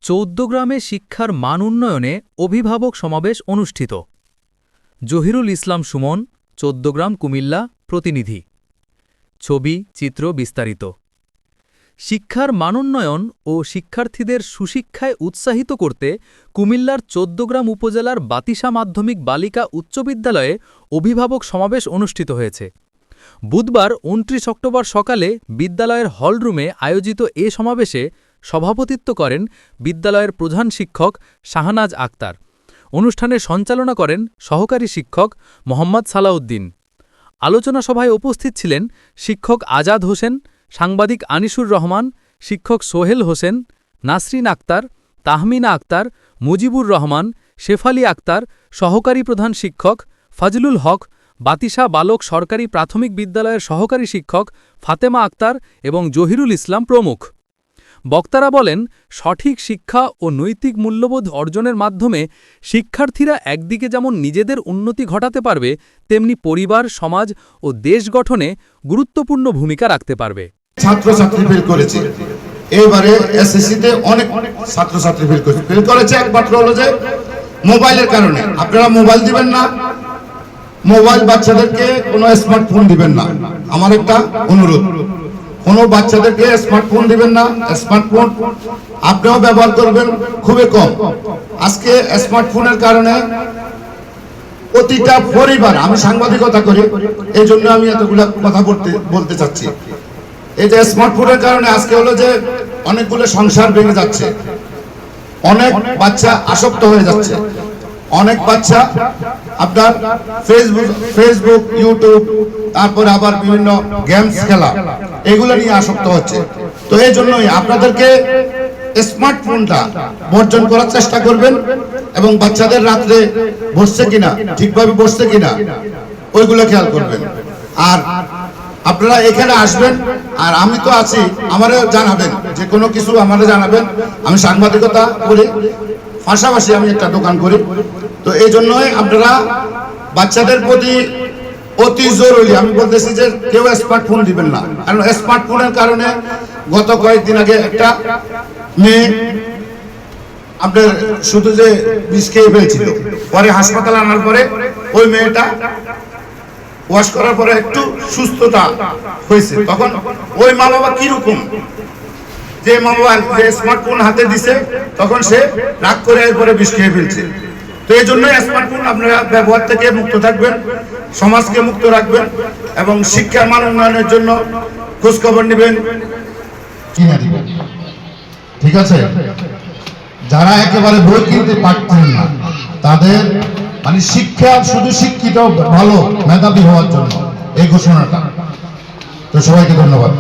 চৌদ্দগ্রামে শিক্ষার মান উন্নয়নে অভিভাবক সমাবেশ অনুষ্ঠিত। জহিরুল ইসলাম সুমন, চৌদ্দগ্রাম, কুমিল্লা প্রতিনিধি। ছবি, চিত্র বিস্তারিত। শিক্ষার মানোন্নয়ন ও শিক্ষার্থীদের সুশিক্ষায় উৎসাহিত করতে কুমিল্লার চৌদ্দগ্রাম উপজেলার বাতিসা মাধ্যমিক বালিকা উচ্চ বিদ্যালয়ে অভিভাবক সমাবেশ অনুষ্ঠিত হয়েছে। বুধবার ২৯ অক্টোবর সকালে বিদ্যালয়ের হলরুমে আয়োজিত এ সমাবেশে সভাপতিত্ব করেন বিদ্যালয়ের প্রধান শিক্ষক শাহনাজ আক্তার। অনুষ্ঠানে সঞ্চালনা করেন সহকারী শিক্ষক মোহাম্মদ সালাউদ্দিন। আলোচনা সভায় উপস্থিত ছিলেন শিক্ষক আজাদ হোসেন, সাংবাদিক আনিসুর রহমান, শিক্ষক সোহেল হোসেন, নাসরিন আক্তার, তাহমিনা আক্তার, মুজিবুর রহমান, শেফালি আক্তার, সহকারী প্রধান শিক্ষক ফজলুল হক, বাতিসা বালক সরকারি প্রাথমিক বিদ্যালয়ের সহকারী শিক্ষক ফাতেমা আক্তার এবং জহিরুল ইসলাম প্রমুখ। বক্তারা বলেন, সঠিক শিক্ষা ও নৈতিক মূল্যবোধ অর্জনের মাধ্যমে শিক্ষার্থীরা একদিকে যেমন নিজেদের উন্নতি ঘটাতে পারবে, তেমনি পরিবার, সমাজ ও দেশ গঠনে গুরুত্বপূর্ণ ভূমিকা রাখতে পারবে। ছাত্রছাত্রী ফেল করেছে, এবারে এসএসসিতে অনেক ছাত্রছাত্রী ফেল করেছে একমাত্র হলো যে মোবাইলের কারণে। আপনারা মোবাইল দিবেন না, মোবাইল বাচ্চাদেরকে কোনো স্মার্টফোন দিবেন না। আমার একটা অনুরোধ, কোনো বাচ্চাদেরকে স্মার্টফোন দিবেন না। স্মার্টফোন আপনিও ব্যবহার করবেন খুবই কম। আজকে স্মার্টফোনের কারণে প্রতিটা পরিবার, আমি সাংবাদিকতা করি এই জন্য আমি এতগুলো কথা বলতে চাচ্ছি। এই যে স্মার্টফোনের কারণে আজকে হলো যে অনেকগুলো সংসার ভেঙে যাচ্ছে, অনেক বাচ্চা আসক্ত হয়ে যাচ্ছে, অনেক বাচ্চা আপনার ফেসবুক, ইউটিউব, তারপরে আবার বিভিন্ন গেমস খেলা, এগুলো নিয়ে আসক্ত হচ্ছে। তো এই জন্যই আপনাদেরকে স্মার্টফোনটা বর্জন করার চেষ্টা করবেন এবং বাচ্চাদের রাত্রে বসছে কিনা, ঠিকভাবে বসছে কিনা, ওইগুলো খেয়াল করবেন। আর আপনারা এখানে আসবেন, আর আমি তো আছি, আমারে জানাবেন, যে কোনো কিছু আমারে জানাবেন। আমি সাংবাদিকতা করি, পাশাপাশি আমি একটা দোকান করি। তো এই জন্যই আপনারা বাচ্চাদের প্রতি অতি জরুরি আমি বলতেছি যে কেউ স্মার্টফোন দিবেন না। কারণ স্মার্টফোনের কারণে গত কয়েকদিন আগে একটা মেয়ে আপনার শুধু যে বিষ খেয়ে ফেলছিল, পরে হাসপাতালে আনার পরে ওই মেয়েটা ওয়াশ করার পরে একটু সুস্থতা হয়েছে। তখন ওই মা বাবা কিরকম, যে মা বাবা যে স্মার্টফোন হাতে দিছে তখন সে রাগ করে এরপরে বিষ খেয়ে ফেলছে। তো এই জন্য স্মার্টফোন আপনারা ব্যবহার থেকে মুক্ত থাকবেন, সমাজকে মুক্ত রাখবেন এবং শিক্ষার মান উন্নয়নের জন্য খোঁজ খবর নেবেন। ঠিক আছে, যারা একেবারে বই কিনতে পারছেন না তাদের মানে শিক্ষা শুধু শিক্ষিত ভালো মেধাবী হওয়ার জন্য এই ঘোষণাটা। তো সবাইকে ধন্যবাদ।